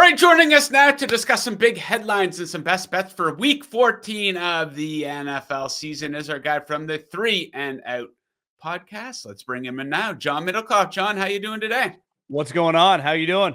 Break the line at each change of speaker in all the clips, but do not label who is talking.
right, joining us now to discuss some big headlines and some best bets for week 14 of the NFL season is our guy from the 3 and Out podcast. Let's bring him in now. John Middlekauff. John, how you doing today?
What's going on? How you doing?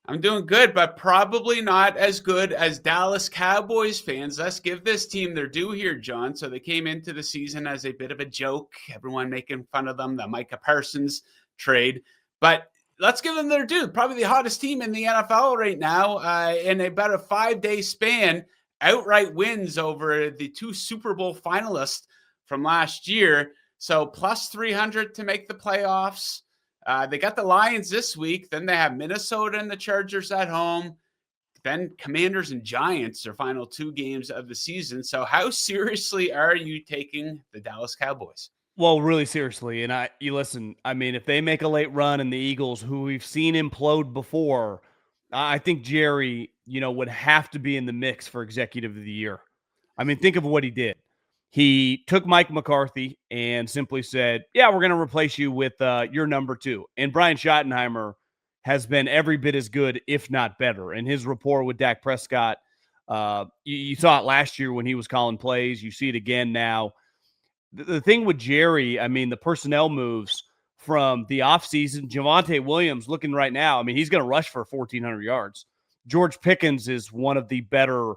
I'm doing good, but probably not as good as Dallas Cowboys fans. Let's give this team their due here, John. So they came into the season as a bit of a joke, everyone making fun of them, the Micah Parsons trade. But let's give them their due. Probably the hottest team in the NFL right now. In about a 5-day span, outright wins over the 2 Super Bowl finalists from last year. So plus 300 to make the playoffs. They got the Lions this week. Then they have Minnesota and the Chargers at home. Then Commanders and Giants, their final 2 games of the season. So how seriously are you taking the Dallas Cowboys?
Well, really seriously. And you listen, I mean, if they make a late run and the Eagles, who we've seen implode before, I think Jerry, would have to be in the mix for Executive of the Year. I mean, think of what he did. He took Mike McCarthy and simply said, yeah, we're going to replace you with your number 2. And Brian Schottenheimer has been every bit as good, if not better. And his rapport with Dak Prescott, you saw it last year when he was calling plays. You see it again now. The thing with Jerry, I mean, the personnel moves from the offseason, Javonte Williams looking right now, I mean, he's going to rush for 1,400 yards. George Pickens is one of the better,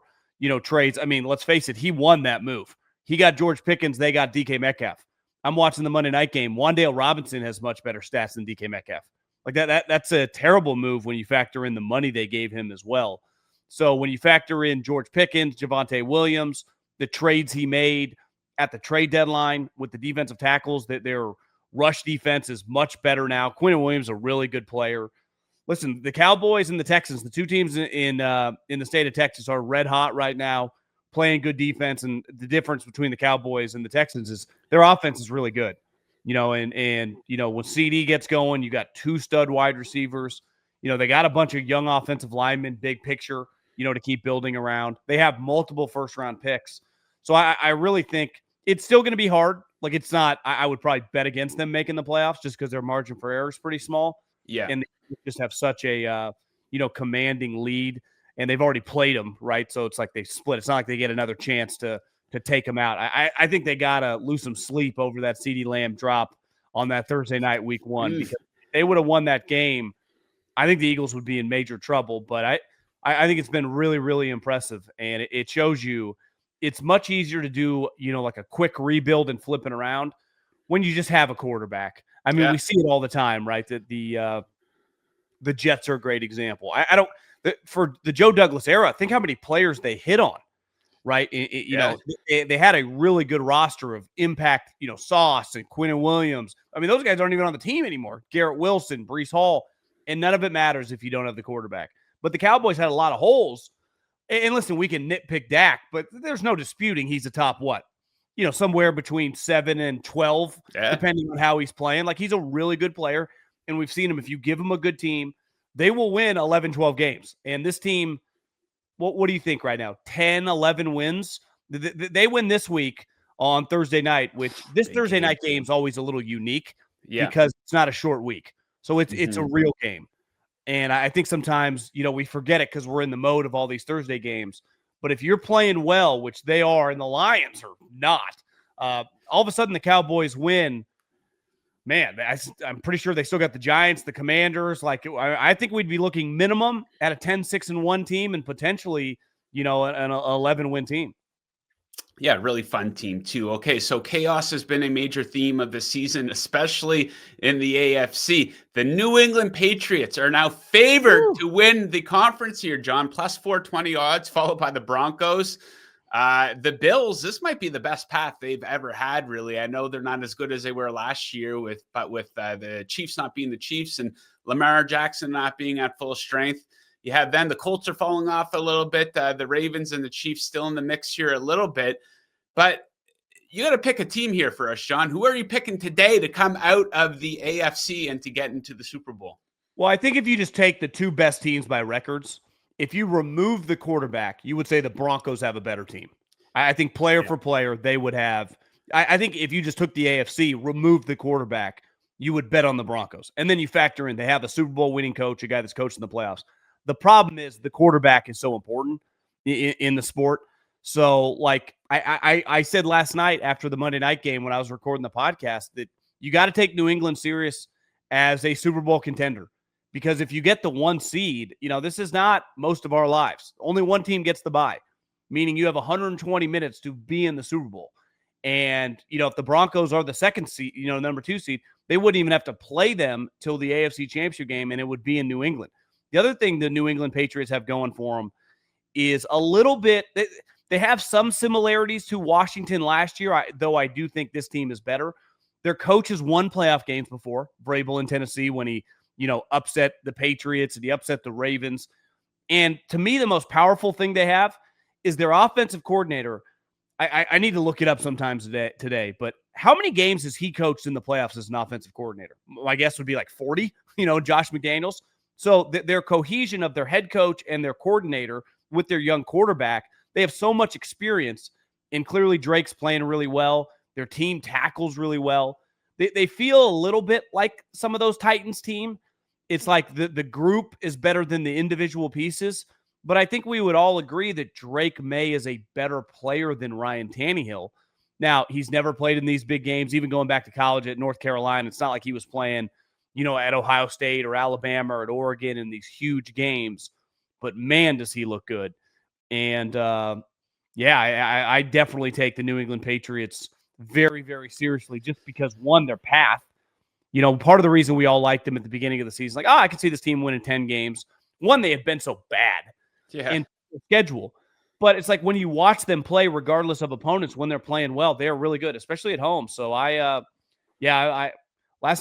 trades. I mean, let's face it, he won that move. He got George Pickens. They got DK Metcalf. I'm watching the Monday night game. Wan'Dale Robinson has much better stats than DK Metcalf. Like that's a terrible move when you factor in the money they gave him as well. So when you factor in George Pickens, Javonte Williams, the trades he made at the trade deadline with the defensive tackles, that their rush defense is much better now. Quinn Williams is a really good player. Listen, the Cowboys and the Texans, the 2 teams in the state of Texas are red hot right now, playing good defense, and the difference between the Cowboys and the Texans is their offense is really good. And when CD gets going, you got 2 stud wide receivers. They got a bunch of young offensive linemen, big picture, to keep building around. They have multiple first-round picks. So I really think it's still going to be hard. Like it's not, I would probably bet against them making the playoffs just because their margin for error is pretty small.
Yeah.
And they just have such a, commanding lead. And they've already played them, right? So it's like they split. It's not like they get another chance to take them out. I think they got to lose some sleep over that CeeDee Lamb drop on that Thursday night, week 1. Because if they would have won that game, I think the Eagles would be in major trouble. But I think it's been really, really impressive. And it shows you it's much easier to do, like a quick rebuild and flipping around when you just have a quarterback. I mean, we see it all the time, right? That the Jets are a great example. I don't. For the Joe Douglas era, think how many players they hit on, right? They had a really good roster of impact, Sauce and Quinn Williams. I mean, those guys aren't even on the team anymore. Garrett Wilson, Breece Hall, and none of it matters if you don't have the quarterback. But the Cowboys had a lot of holes. And listen, we can nitpick Dak, but there's no disputing he's a top somewhere between 7 and 12, depending on how he's playing. Like he's a really good player, and we've seen him. If you give him a good team, they will win 11, 12 games. And this team, what do you think right now? 10, 11 wins? They win this week on Thursday night, which this Thursday night game is always a little unique because it's not a short week. So it's a real game. And I think sometimes, we forget it because we're in the mode of all these Thursday games. But if you're playing well, which they are, and the Lions are not, all of a sudden the Cowboys win. Man, I'm pretty sure they still got the Giants, the Commanders. Like, I think we'd be looking minimum at a 10-6-1 team and potentially, an 11-win team.
Yeah, really fun team too. Okay, so chaos has been a major theme of the season, especially in the AFC. The New England Patriots are now favored to win the conference here, John, plus 420 odds, followed by the Broncos. The Bills, this might be the best path they've ever had, really. I know they're not as good as they were last year with the Chiefs not being the Chiefs and Lamar Jackson not being at full strength. You have then the Colts are falling off a little bit. The Ravens and the Chiefs still in the mix here a little bit. But you got to pick a team here for us, John. Who are you picking today to come out of the AFC and to get into the Super Bowl?
Well, I think if you just take the 2 best teams by records, if you remove the quarterback, you would say the Broncos have a better team. I think player for player, they would have. I think if you just took the AFC, removed the quarterback, you would bet on the Broncos. And then you factor in they have a Super Bowl winning coach, a guy that's coaching the playoffs. The problem is the quarterback is so important in the sport. So, like I said last night after the Monday night game when I was recording the podcast that you got to take New England serious as a Super Bowl contender. Because if you get the 1 seed, this is not most of our lives. Only one team gets the bye, meaning you have 120 minutes to be in the Super Bowl. And, if the Broncos are the 2nd seed, number 2 seed, they wouldn't even have to play them till the AFC Championship game, and it would be in New England. The other thing the New England Patriots have going for them is a little bit – they have some similarities to Washington last year, though I do think this team is better. Their coach has won playoff games before, Vrabel in Tennessee, when he upset the Patriots and he upset the Ravens. And to me, the most powerful thing they have is their offensive coordinator. I need to look it up sometimes today, but how many games has he coached in the playoffs as an offensive coordinator? My guess would be like 40, Josh McDaniels. So their cohesion of their head coach and their coordinator with their young quarterback, they have so much experience, and clearly Drake's playing really well. Their team tackles really well. They feel a little bit like some of those Titans team. It's like the group is better than the individual pieces. But I think we would all agree that Drake May is a better player than Ryan Tannehill. Now, he's never played in these big games, even going back to college at North Carolina. It's not like he was playing, at Ohio State or Alabama or at Oregon in these huge games. But, man, does he look good. And, I definitely take the New England Patriots very, very seriously just because, one, their path. Part of the reason we all liked them at the beginning of the season, like, I could see this team winning 10 games. One, they have been so bad in the schedule. But it's like when you watch them play, regardless of opponents, when they're playing well, they're really good, especially at home. So last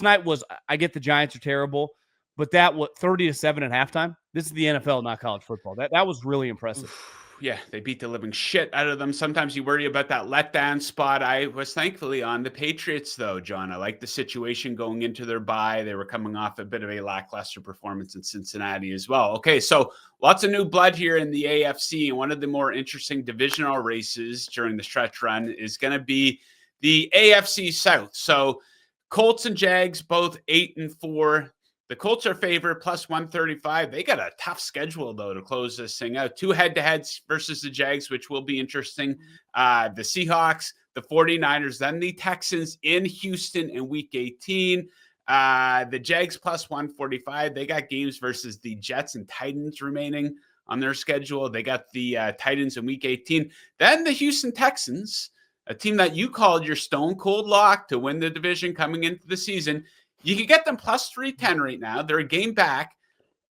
night I get the Giants are terrible, but that 30-7 at halftime. This is the NFL, not college football. That was really impressive.
Yeah, they beat the living shit out of them. Sometimes you worry about that letdown spot. I was thankfully on the Patriots, though, John. I like the situation going into their bye. They were coming off a bit of a lackluster performance in Cincinnati as well. Okay, so lots of new blood here in the AFC. And one of the more interesting divisional races during the stretch run is going to be the AFC South. So Colts and Jags, both 8-4. The Colts are favored plus 135. They got a tough schedule, though, to close this thing out. 2 head-to-heads versus the Jags, which will be interesting. The Seahawks, the 49ers, then the Texans in Houston in Week 18. The Jags plus 145. They got games versus the Jets and Titans remaining on their schedule. They got the Titans in Week 18. Then the Houston Texans, a team that you called your stone-cold lock to win the division coming into the season. You can get them plus 310 right now. They're a game back,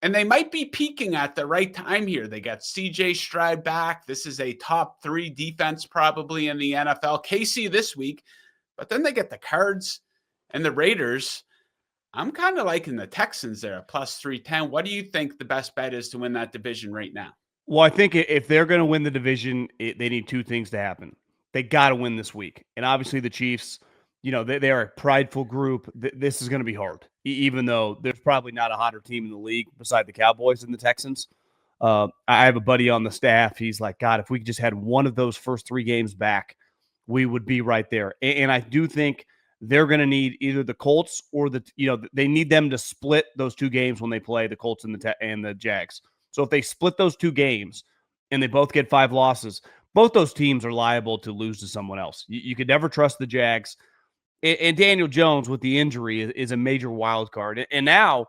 and they might be peaking at the right time here. They got CJ Stroud back. This is a top 3 defense probably in the NFL. KC this week, but then they get the Cards and the Raiders. I'm kind of liking the Texans there at plus 310. What do you think the best bet is to win that division right now?
Well, I think if they're going to win the division, they need 2 things to happen. They got to win this week. And obviously the Chiefs – they are a prideful group. This is going to be hard, even though there's probably not a hotter team in the league beside the Cowboys and the Texans. I have a buddy on the staff. He's like, God, if we just had one of those first 3 games we would be right there. And I do think they're going to need either the Colts or they need them to split those 2 games when they play the Colts and the Jags. So if they split those 2 games and they both get 5 losses, both those teams are liable to lose to someone else. You could never trust the Jags. And Daniel Jones with the injury is a major wild card. And now,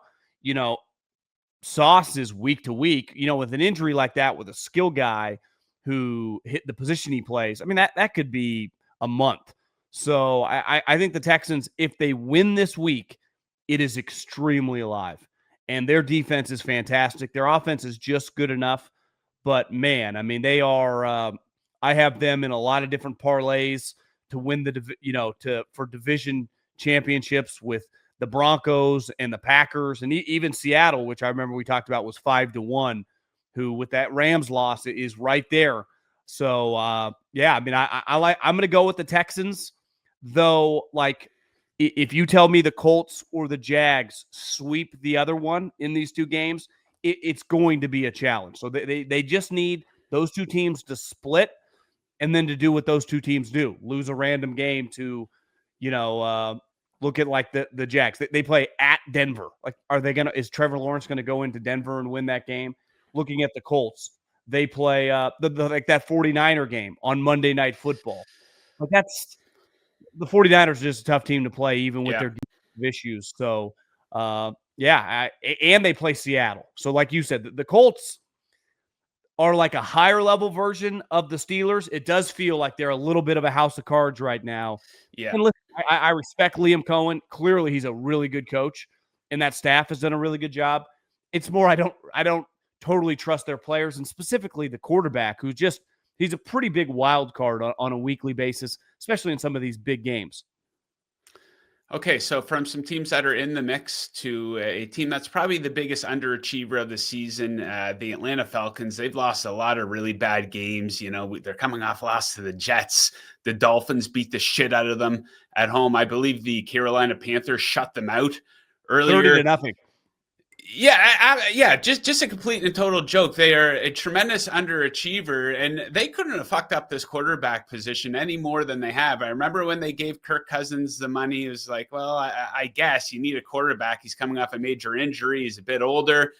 Sauce is week to week, with an injury like that, with a skill guy who hit the position he plays. I mean, that could be a month. So I think the Texans, if they win this week, it is extremely alive. And their defense is fantastic. Their offense is just good enough. But, man, I mean, they are I have them in a lot of different parlays to win for division championships with the Broncos and the Packers and even Seattle, which I remember we talked about was 5-1, who with that Rams loss is right there. So I mean, I'm going to go with the Texans, though. Like, if you tell me the Colts or the Jags sweep the other one in these 2 games, it's going to be a challenge. So they just need those 2 teams to split. And then to do what those 2 teams do, lose a random game to, look at like the Jags. They play at Denver. Like, is Trevor Lawrence going to go into Denver and win that game? looking at the Colts, they play like that 49er game on Monday Night Football. Like that's the 49ers are just a tough team to play, even with their defensive issues. So, and they play Seattle. So, like you said, the Colts are like a higher level version of the Steelers. It does feel like they're a little bit of a house of cards right now.
Yeah.
And listen, I respect Liam Cohen. Clearly, he's a really good coach, and that staff has done a really good job. It's more I don't totally trust their players, and specifically the quarterback, he's a pretty big wild card on a weekly basis, especially in some of these big games.
Okay, so from some teams that are in the mix to a team that's probably the biggest underachiever of the season, the Atlanta Falcons. They've lost a lot of really bad games. You know, they're coming off loss to the Jets. The Dolphins beat the shit out of them at home. I believe the Carolina Panthers shut them out earlier.
30-0.
Yeah, just a complete and total joke. They are a tremendous underachiever, and they couldn't have fucked up this quarterback position any more than they have. I remember when they gave Kirk Cousins the money, it was like, well, I guess you need a quarterback. He's coming off a major injury. He's a bit older.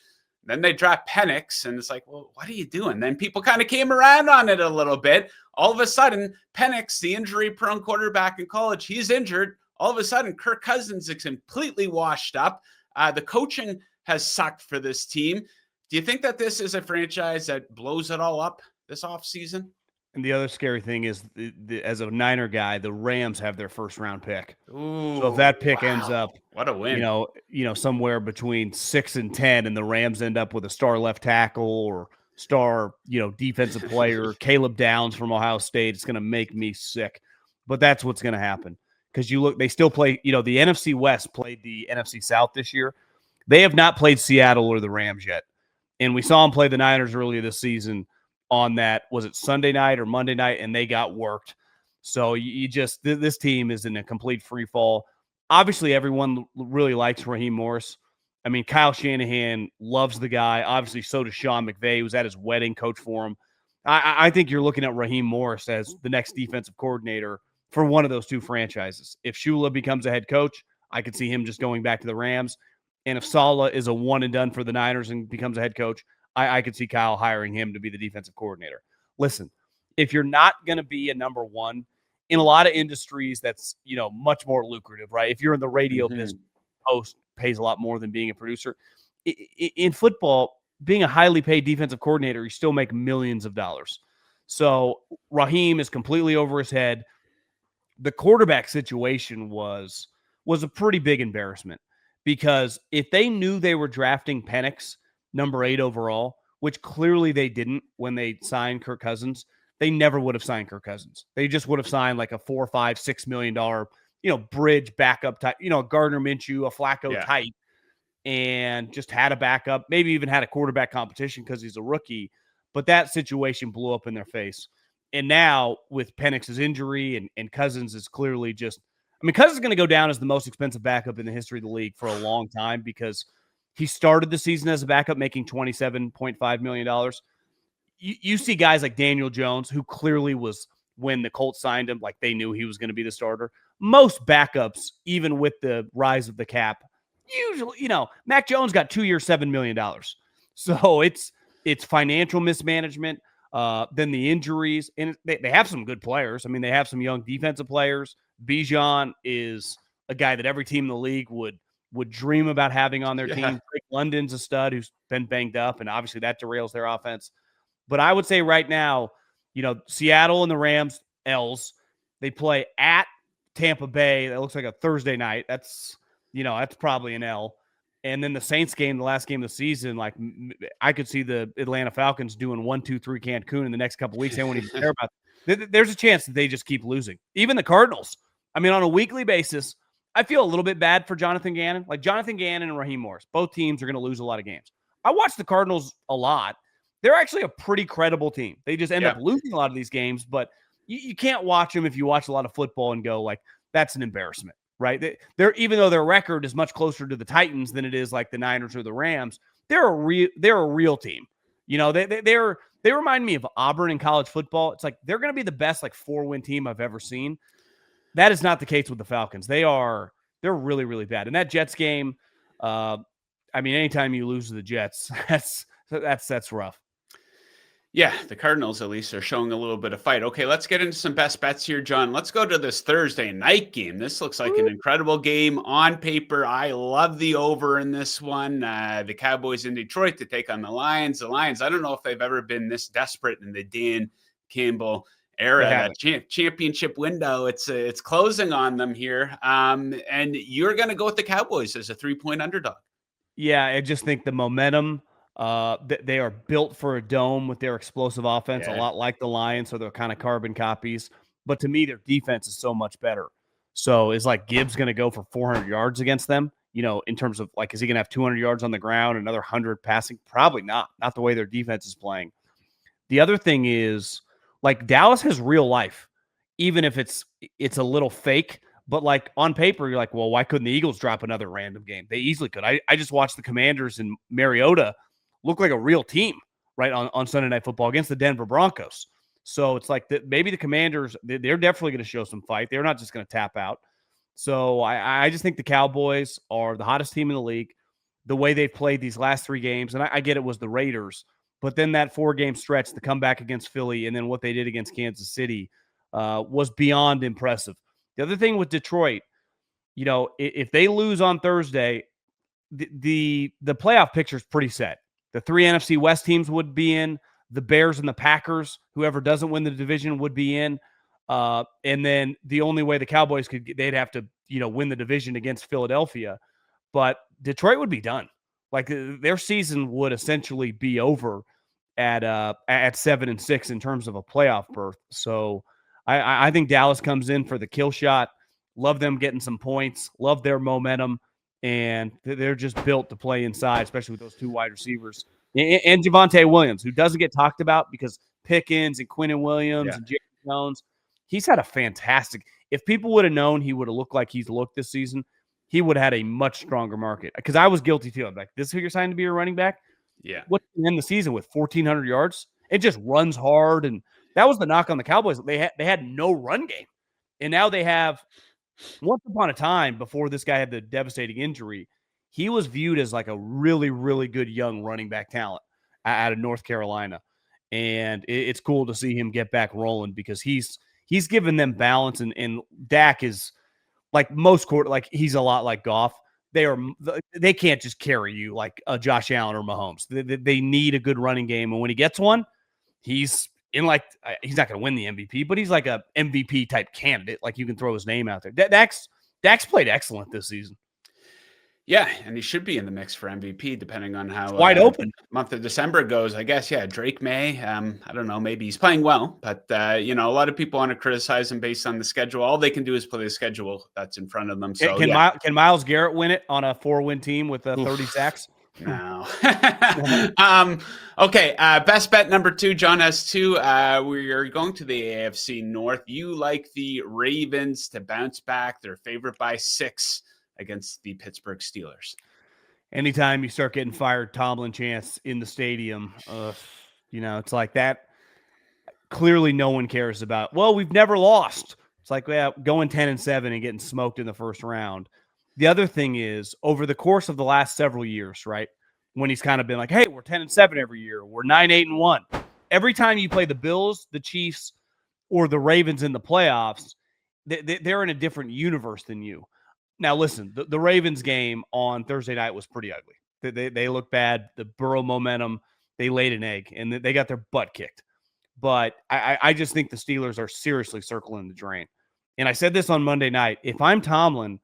Then they dropped Penix, and it's like, well, what are you doing? Then people kind of came around on it a little bit. All of a sudden, Penix, the injury-prone quarterback in college, he's injured. All of a sudden, Kirk Cousins is completely washed up. The coaching has sucked for this team. Do you think that this is a franchise that blows it all up this offseason?
And the other scary thing is, as a Niner guy, the Rams have their first round pick.
Ooh,
so if that pick ends up,
what a win!
Somewhere between 6 and 10, and the Rams end up with a star left tackle or star, defensive player, Caleb Downs from Ohio State, it's going to make me sick. But that's what's going to happen, because they still play. The NFC West played the NFC South this year. They have not played Seattle or the Rams yet. And we saw them play the Niners earlier this season on that, was it Sunday night or Monday night, and they got worked. So this team is in a complete free fall. Obviously, everyone really likes Raheem Morris. I mean, Kyle Shanahan loves the guy. Obviously, so does Sean McVay, who's at his wedding, coach for him. I think you're looking at Raheem Morris as the next defensive coordinator for one of those two franchises. If Shula becomes a head coach, I could see him just going back to the Rams. And if Saleh is a one and done for the Niners and becomes a head coach, I could see Kyle hiring him to be the defensive coordinator. Listen, if you're not going to be a number one in a lot of industries, that's, much more lucrative, right? If you're in the radio business, host pays a lot more than being a producer. In football, being a highly paid defensive coordinator, you still make millions of dollars. So Raheem is completely over his head. The quarterback situation was a pretty big embarrassment. Because if they knew they were drafting Penix, number 8 overall, which clearly they didn't when they signed Kirk Cousins, they never would have signed Kirk Cousins. They just would have signed like a $4, $5, $6 million, bridge backup type, Gardner Minshew, a Flacco type, and just had a backup, maybe even had a quarterback competition because he's a rookie. But that situation blew up in their face. And now with Penix's injury and Cousins is clearly just, Cousins is going to go down as the most expensive backup in the history of the league for a long time, because he started the season as a backup making $27.5 million. You see guys like Daniel Jones, who clearly was, when the Colts signed him, like they knew he was going to be the starter. Most backups, even with the rise of the cap, usually, Mac Jones got 2 years, $7 million. So it's financial mismanagement. Then the injuries, and they have some good players. They have some young defensive players. Bijan is a guy that every team in the league would dream about having on their team. Drake London's a stud who's been banged up, and obviously that derails their offense. But I would say right now, Seattle and the Rams, L's, they play at Tampa Bay. That looks like a Thursday night. That's probably an L. And then the Saints game, the last game of the season, like I could see the Atlanta Falcons doing 1-2-3 Cancun in the next couple of weeks. They won't even care about it. There's a chance that they just keep losing. Even the Cardinals. On a weekly basis, I feel a little bit bad for Jonathan Gannon. Like Jonathan Gannon and Raheem Morris, both teams are going to lose a lot of games. I watch the Cardinals a lot. They're actually a pretty credible team. They just end up losing a lot of these games, but you can't watch them if you watch a lot of football and go like, that's an embarrassment, right? They're even though their record is much closer to the Titans than it is like the Niners or the Rams, they're a real team. They remind me of Auburn in college football. It's like they're going to be the best 4-win team I've ever seen. That is not the case with the Falcons. They're really, really bad. And that Jets game, anytime you lose to the Jets, So that's rough.
Yeah, the Cardinals at least are showing a little bit of fight. Okay, let's get into some best bets here, John. Let's go to this Thursday night game. This looks like an incredible game on paper. I love the over in this one. The Cowboys in Detroit to take on the Lions. The Lions, I don't know if they've ever been this desperate in the Dan Campbell era. That championship window, it's closing on them here. And you're going to go with the Cowboys as a 3-point underdog.
Yeah, I just think the momentum. They are built for a dome with their explosive offense, a lot like the Lions, so they're kind of carbon copies. But to me, their defense is so much better. So is like Gibbs going to go for 400 yards against them? You know, in terms of like, is he going to have 200 yards on the ground, another 100 passing? Probably not. Not the way their defense is playing. The other thing is like Dallas has real life, even if it's a little fake. But like on paper, you're like, well, why couldn't the Eagles drop another random game? They easily could. I just watched the Commanders and Mariota look like a real team, right, on Sunday Night Football against the Denver Broncos. So it's like maybe the Commanders, they're definitely going to show some fight. They're not just going to tap out. So I just think the Cowboys are the hottest team in the league. The way they've played these last 3 games, and I get it was the Raiders, but then that 4-game stretch, the comeback against Philly, and then what they did against Kansas City was beyond impressive. The other thing with Detroit, you know, if they lose on Thursday, the playoff picture is pretty set. The 3 NFC West teams would be in. The Bears and the Packers, whoever doesn't win the division, would be in. And then the only way the Cowboys they'd have to, you know, win the division against Philadelphia. But Detroit would be done. Like their season would essentially be over at 7-6 in terms of a playoff berth. So I think Dallas comes in for the kill shot. Love them getting some points. Love their momentum. And they're just built to play inside, especially with those 2 wide receivers. And Javonte Williams, who doesn't get talked about because Pickens and Quinnen Williams and Jerry Jones, he's had a fantastic – if people would have known he would have looked like he's looked this season, he would have had a much stronger market. Because I was guilty too. I'm like, this is who you're signing to be a running back?
Yeah.
What's the end of the season with 1,400 yards? It just runs hard. And that was the knock on the Cowboys. They had no run game. And now they have – once upon a time, before this guy had the devastating injury, he was viewed as like a really, really good young running back talent out of North Carolina. And it's cool to see him get back rolling because he's given them balance. And Dak is like most like he's a lot like Goff. They can't just carry you like a Josh Allen or Mahomes. They need a good running game. And when he gets one, he's not going to win the MVP, but he's like a MVP type candidate. Like you can throw his name out there. Dak's played excellent this season.
Yeah, and he should be in the mix for MVP depending on how
wide open
month of December goes. I guess, yeah, Drake May. I don't know, maybe he's playing well, but you know, a lot of people want to criticize him based on the schedule. All they can do is play the schedule that's in front of them. So
can Myles Garrett win it on a 4-win team with 30 sacks?
No. Okay. Best bet number 2. John has 2. We are going to the AFC North. You like the Ravens to bounce back. They're favored by 6 against the Pittsburgh Steelers.
Anytime you start getting fired Tomlin chants in the stadium, you know, it's like that. Clearly no one cares about, well, we've never lost. It's like, yeah, going 10-7 and getting smoked in the first round. The other thing is, over the course of the last several years, right, when he's kind of been like, hey, we're 10-7 every year. We're 9-8-1. Every time you play the Bills, the Chiefs, or the Ravens in the playoffs, they're in a different universe than you. Now, listen, the Ravens game on Thursday night was pretty ugly. They look bad. The Burrow momentum, they laid an egg, and they got their butt kicked. But I just think the Steelers are seriously circling the drain. And I said this on Monday night. If I'm Tomlin,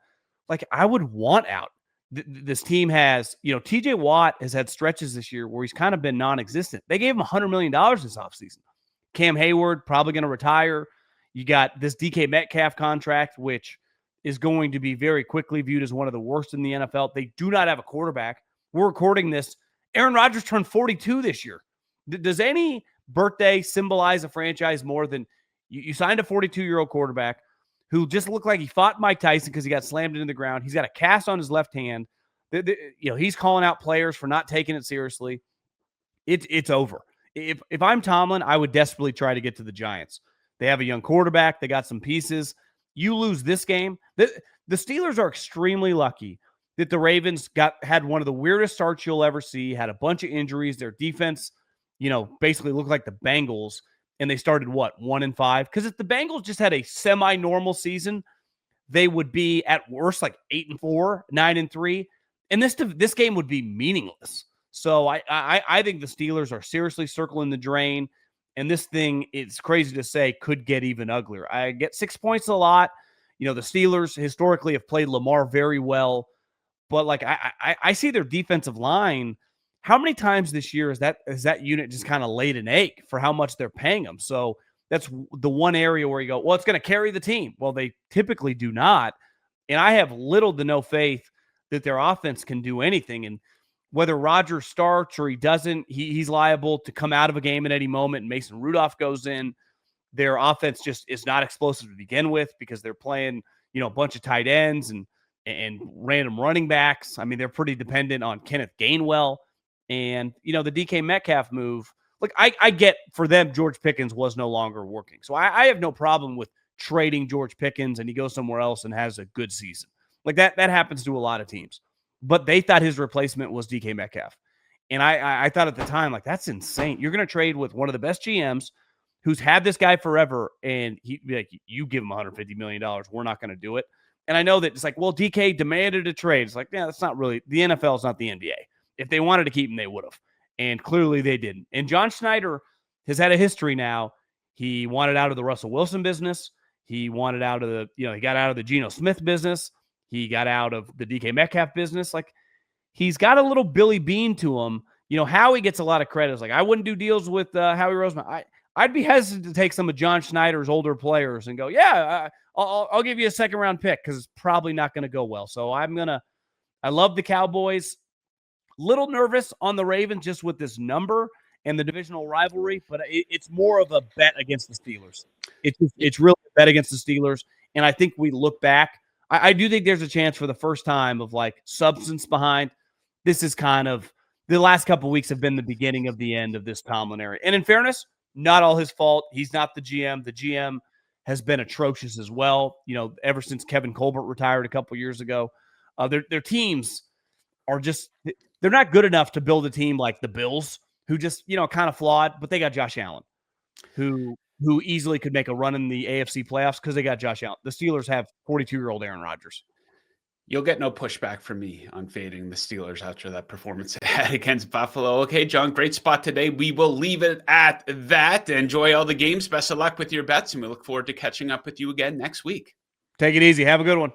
like I would want out. This team has, you know, TJ Watt has had stretches this year where he's kind of been non-existent. They gave him $100 million this offseason. Cam Hayward probably going to retire. You got this DK Metcalf contract, which is going to be very quickly viewed as one of the worst in the NFL. They do not have a quarterback. We're recording this. Aaron Rodgers turned 42 this year. Does any birthday symbolize a franchise more than you signed a 42-year-old quarterback who just looked like he fought Mike Tyson because he got slammed into the ground. He's got a cast on his left hand. You know, he's calling out players for not taking it seriously. It's over. If I'm Tomlin, I would desperately try to get to the Giants. They have a young quarterback. They got some pieces. You lose this game. The Steelers are extremely lucky that the Ravens had one of the weirdest starts you'll ever see, had a bunch of injuries. Their defense, basically looked like the Bengals, and they started 1-5? Because if the Bengals just had a semi-normal season, they would be at worst like 8-4, 9-3, and this game would be meaningless. So I think the Steelers are seriously circling the drain, and this thing, it's crazy to say, could get even uglier. I get 6 points a lot. The Steelers historically have played Lamar very well, but like I see their defensive line. How many times this year is that unit just kind of laid an egg for how much they're paying them? So that's the one area where you go, well, it's going to carry the team. Well, they typically do not. And I have little to no faith that their offense can do anything. And whether Rodgers starts or he doesn't, he's liable to come out of a game at any moment and Mason Rudolph goes in. Their offense just is not explosive to begin with because they're playing, a bunch of tight ends and random running backs. I mean, they're pretty dependent on Kenneth Gainwell. And, the DK Metcalf move, look, I get for them, George Pickens was no longer working. So I have no problem with trading George Pickens and he goes somewhere else and has a good season. Like that happens to a lot of teams. But they thought his replacement was DK Metcalf. And I thought at the time, like, that's insane. You're going to trade with one of the best GMs who's had this guy forever, and he'd be like, you give him $150 million, we're not going to do it. And I know that it's like, well, DK demanded a trade. It's like, yeah, that's not really – the NFL is not the NBA. If they wanted to keep him, they would have. And clearly they didn't. And John Schneider has had a history now. He wanted out of the Russell Wilson business. He wanted out of the – he got out of the Geno Smith business. He got out of the DK Metcalf business. Like, he's got a little Billy Bean to him. Howie gets a lot of credit. It's like, I wouldn't do deals with Howie Roseman. I'd be hesitant to take some of John Schneider's older players and go, yeah, I'll give you a second-round pick because it's probably not going to go well. So I love the Cowboys. Little nervous on the Ravens just with this number and the divisional rivalry, but it's more of a bet against the Steelers. It's really a bet against the Steelers, and I think we look back. I do think there's a chance for the first time of like substance behind. This is kind of the last couple of weeks have been the beginning of the end of this Tomlin era. And in fairness, not all his fault. He's not the GM. The GM has been atrocious as well. Ever since Kevin Colbert retired a couple years ago, their teams are just they're not good enough to build a team like the Bills, who just kind of flawed. But they got Josh Allen, who easily could make a run in the AFC playoffs because they got Josh Allen. The Steelers have 42-year-old Aaron Rodgers.
You'll get no pushback from me on fading the Steelers after that performance they had against Buffalo. Okay, John, great spot today. We will leave it at that. Enjoy all the games. Best of luck with your bets, and we look forward to catching up with you again next week.
Take it easy. Have a good one.